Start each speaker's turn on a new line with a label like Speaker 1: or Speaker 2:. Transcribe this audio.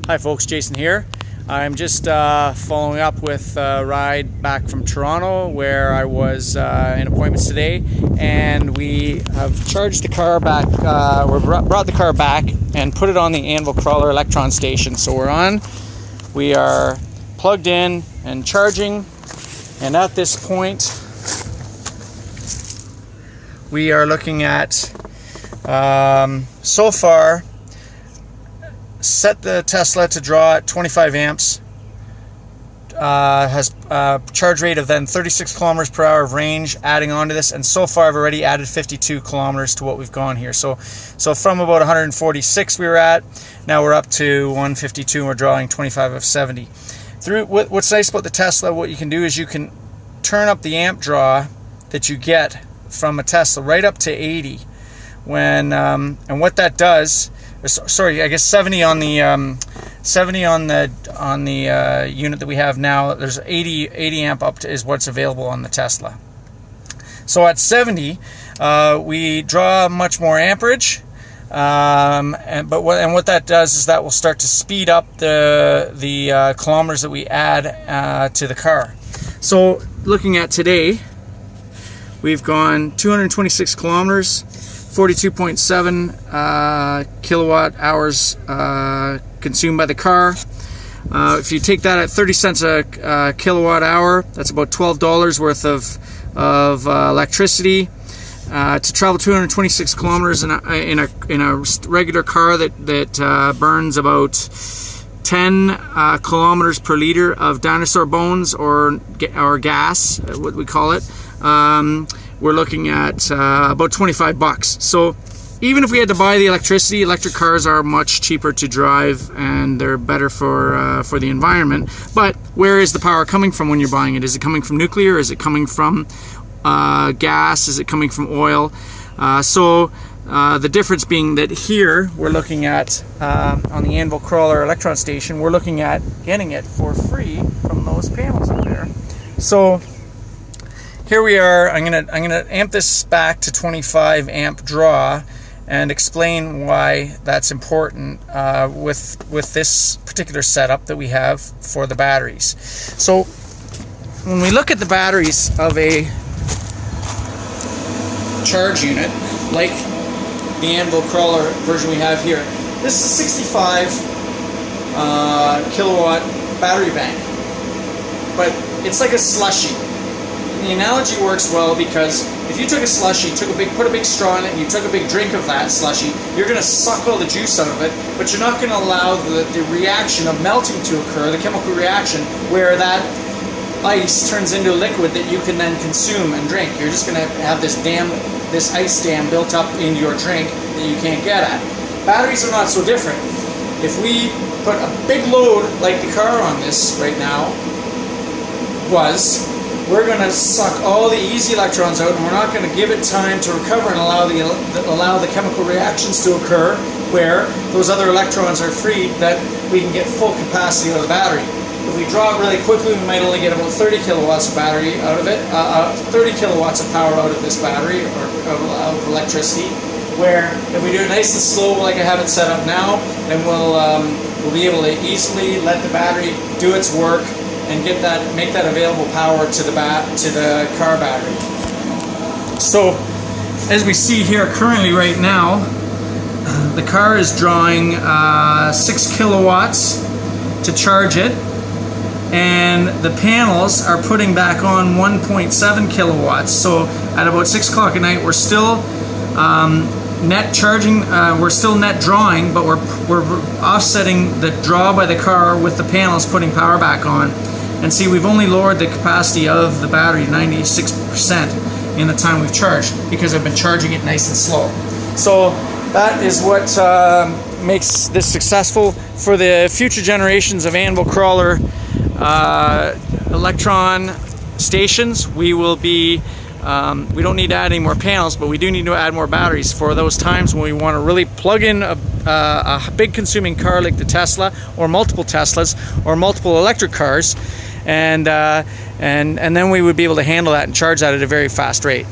Speaker 1: Hi folks, Jason here. I'm just following up with a ride back from Toronto where I was in appointments today, and we have charged the car back, brought the car back and put it on the Anvil Crawler Electron Station. So we are plugged in and charging, and at this point we are looking at so far set the Tesla to draw at 25 amps, has a charge rate of then 36 kilometers per hour of range adding on to this, and so far I've already added 52 kilometers to what we've gone here. So from about 146 we were at, now we're up to 152 and we're drawing 25 of 70. What's nice about the Tesla, what you can do is you can turn up the amp draw that you get from a Tesla right up to 80 when and what that does, sorry, I guess 70 on the unit that we have now. There's 80 amp up to is what's available on the Tesla. So at 70 we draw much more amperage, and what that does is that will start to speed up the kilometers that we add to the car. So looking at today, we've gone 226 kilometers, 42.7 kilowatt hours consumed by the car. If you take that at 30 cents a kilowatt hour, that's about $12 worth of electricity. To travel 226 kilometers in a regular car that burns about 10 kilometers per liter of dinosaur bones or gas, what we call it, we're looking at about 25 bucks. So even if we had to buy the electricity, electric cars are much cheaper to drive and they're better for the environment. But where is the power coming from when you're buying it? Is it coming from nuclear? Is it coming from gas? Is it coming from oil? The difference being that here we're looking at on the Anvil Crawler Electron Station, we're looking at getting it for free from those panels up there. So here we are. I'm gonna amp this back to 25 amp draw and explain why that's important with this particular setup that we have for the batteries. So when we look at the batteries of a charge unit like the Anvil Crawler version we have here, this is a 65 kilowatt battery bank, but it's like a slushy. The analogy works well because if you took a slushy, put a big straw in it, and you took a big drink of that slushy, you're going to suck all the juice out of it, but you're not going to allow the reaction of melting to occur, the chemical reaction, where that ice turns into a liquid that you can then consume and drink. You're just going to have this ice dam built up into your drink that you can't get at. Batteries are not so different. If we put a big load like the car on this right now we're going to suck all the easy electrons out, and we're not going to give it time to recover and allow the chemical reactions to occur where those other electrons are freed, that we can get full capacity out of the battery. If we draw it really quickly, we might only get about 30 kilowatts of battery out of it, 30 kilowatts of power out of this battery, or of electricity, where if we do it nice and slow like I have it set up now, then we'll be able to easily let the battery do its work and make that available power to the car battery. So as we see here currently right now, the car is drawing 6 kilowatts to charge it, and the panels are putting back on 1.7 kilowatts. So at about 6 o'clock at night, we're still net charging, we're still net drawing, but we're offsetting the draw by the car with the panels putting power back on. And see, we've only lowered the capacity of the battery 96% in the time we've charged, because I've been charging it nice and slow. So that is what makes this successful for the future generations of Anvil Crawler electron stations. We will be we don't need to add any more panels, but we do need to add more batteries for those times when we want to really plug in a big consuming car like the Tesla, or multiple Teslas, or multiple electric cars, and then we would be able to handle that and charge that at a very fast rate.